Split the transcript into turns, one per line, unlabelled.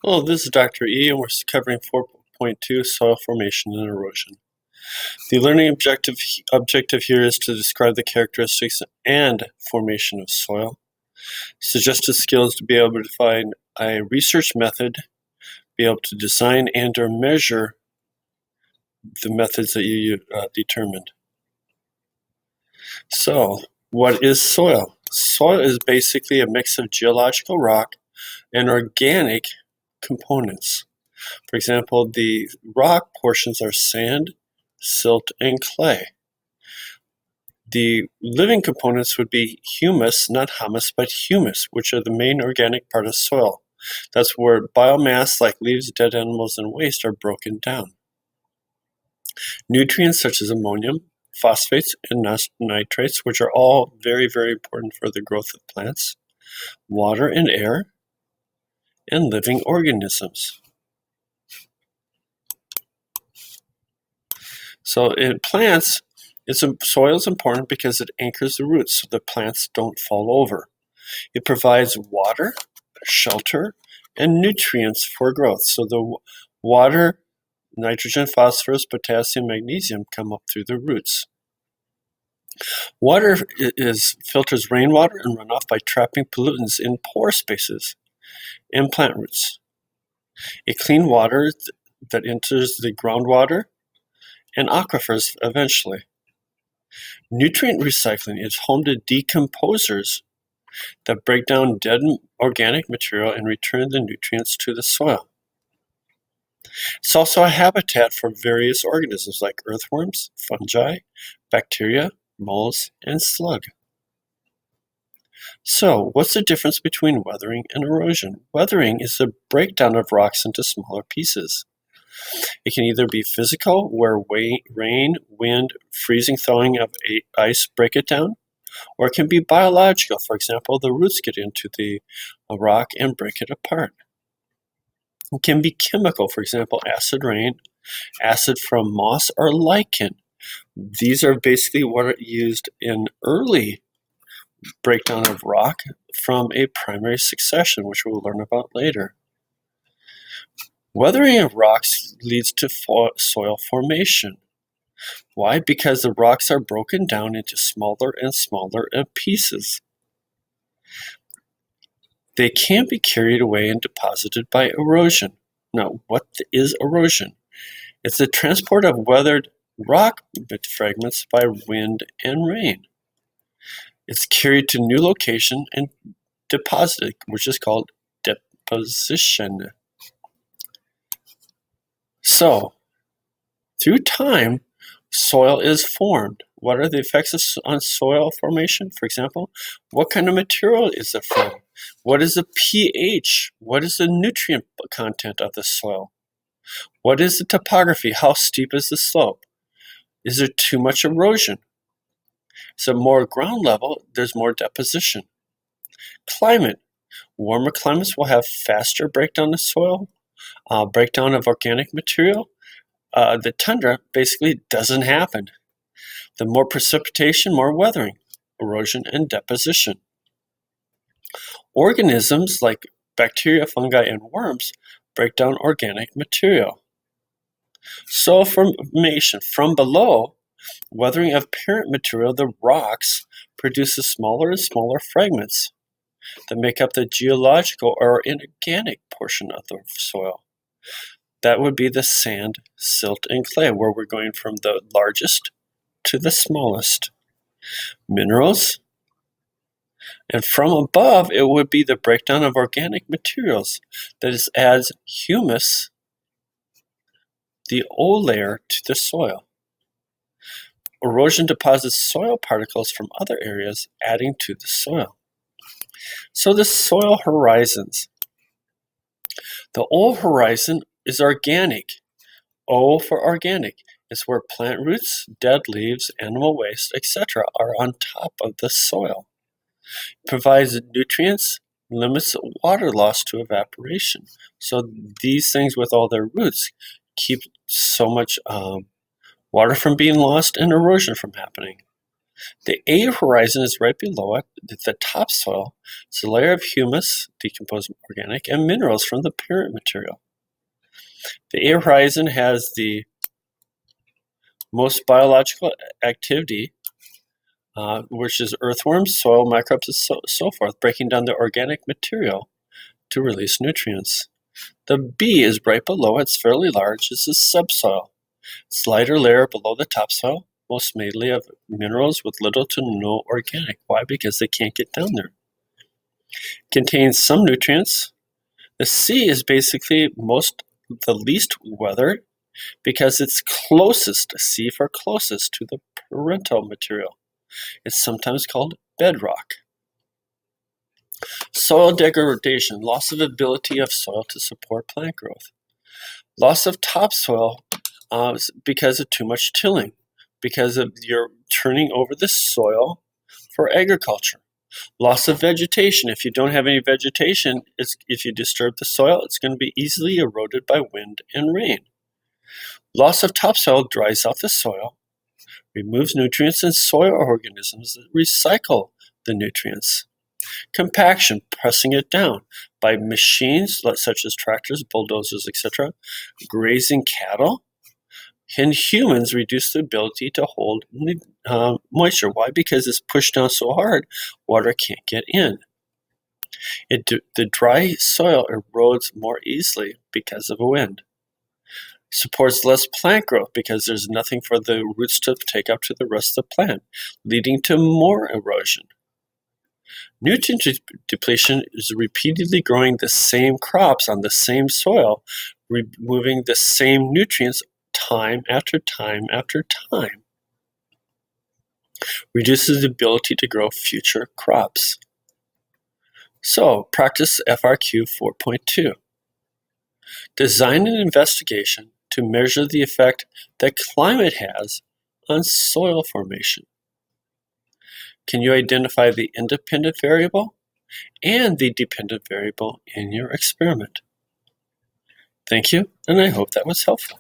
Hello, this is Dr. E, and we're covering 4.2 soil formation and erosion. The learning objective here is to describe the characteristics and formation of soil. Suggested skills to be able to define a research method, be able to design and or measure the methods that you determined. So, what is soil? Soil is basically a mix of geological rock and organic components. For example, the rock portions are sand, silt, and clay. The living components would be humus, not humus, but humus, which are the main organic part of soil. That's where biomass like leaves, dead animals, and waste are broken down. Nutrients such as ammonium, phosphates, and nitrates, which are all very, very important for the growth of plants, water and air, and living organisms. So in plants, soil is important because it anchors the roots so the plants don't fall over. It provides water, shelter, and nutrients for growth. So the water, nitrogen, phosphorus, potassium, magnesium come up through the roots. Water filters rainwater and runoff by trapping pollutants in pore spaces in plant roots. A clean water that enters the groundwater and aquifers eventually. Nutrient recycling is home to decomposers that break down dead organic material and return the nutrients to the soil. It's also a habitat for various organisms like earthworms, fungi, bacteria, molds, and slug. So, what's the difference between weathering and erosion? Weathering is the breakdown of rocks into smaller pieces. It can either be physical, where rain, wind, freezing, thawing of ice break it down, or it can be biological. For example, the roots get into the rock and break it apart. It can be chemical, for example, acid rain, acid from moss, or lichen. These are basically what are used in early breakdown of rock from a primary succession, which we'll learn about later. Weathering of rocks leads to soil formation. Why? Because the rocks are broken down into smaller and smaller pieces. They can be carried away and deposited by erosion. Now, what is erosion? It's the transport of weathered rock fragments by wind and rain. It's carried to new location and deposited, which is called deposition. So, through time, soil is formed. What are the effects on soil formation? For example, what kind of material is it from? What is the pH? What is the nutrient content of the soil? What is the topography? How steep is the slope? Is there too much erosion? So more ground level, there's more deposition. Climate. Warmer climates will have faster breakdown of soil, breakdown of organic material. The tundra basically doesn't happen. The more precipitation, more weathering, erosion, and deposition. Organisms like bacteria, fungi, and worms break down organic material. Soil formation. From below, weathering of parent material, the rocks, produces smaller and smaller fragments that make up the geological or inorganic portion of the soil. That would be the sand, silt, and clay, where we're going from the largest to the smallest. Minerals. And from above, it would be the breakdown of organic materials that adds humus, the O layer, to the soil. Erosion deposits soil particles from other areas, adding to the soil. So the soil horizons. The O horizon is organic. O for organic is where plant roots, dead leaves, animal waste, etc. are on top of the soil. It provides nutrients, limits water loss to evaporation. So these things with all their roots keep so much water from being lost and erosion from happening. The A horizon is right below it, the topsoil. It's a layer of humus, decomposed organic, and minerals from the parent material. The A horizon has the most biological activity, which is earthworms, soil microbes, and so forth, breaking down the organic material to release nutrients. The B is right below it. It's fairly large. It's the subsoil. It's a lighter layer below the topsoil, most mainly of minerals with little to no organic. Why? Because they can't get down there. Contains some nutrients. The C is basically the least weathered because it's closest, C for closest, to the parental material. It's sometimes called bedrock. Soil degradation, loss of ability of soil to support plant growth. Loss of topsoil because of too much tilling, because of you're turning over the soil for agriculture. Loss of vegetation. If you don't have any vegetation, if you disturb the soil, it's going to be easily eroded by wind and rain. Loss of topsoil dries out the soil, removes nutrients and soil organisms that recycle the nutrients. Compaction, pressing it down by machines such as tractors, bulldozers, etc., grazing cattle, and humans reduce the ability to hold moisture. Why? Because it's pushed down so hard, water can't get in. The dry soil erodes more easily because of a wind. Supports less plant growth because there's nothing for the roots to take up to the rest of the plant, leading to more erosion. Nutrient depletion is repeatedly growing the same crops on the same soil, removing the same nutrients time after time after time. Reduces the ability to grow future crops. So, practice FRQ 4.2. Design an investigation to measure the effect that climate has on soil formation. Can you identify the independent variable and the dependent variable in your experiment? Thank you, and I hope that was helpful.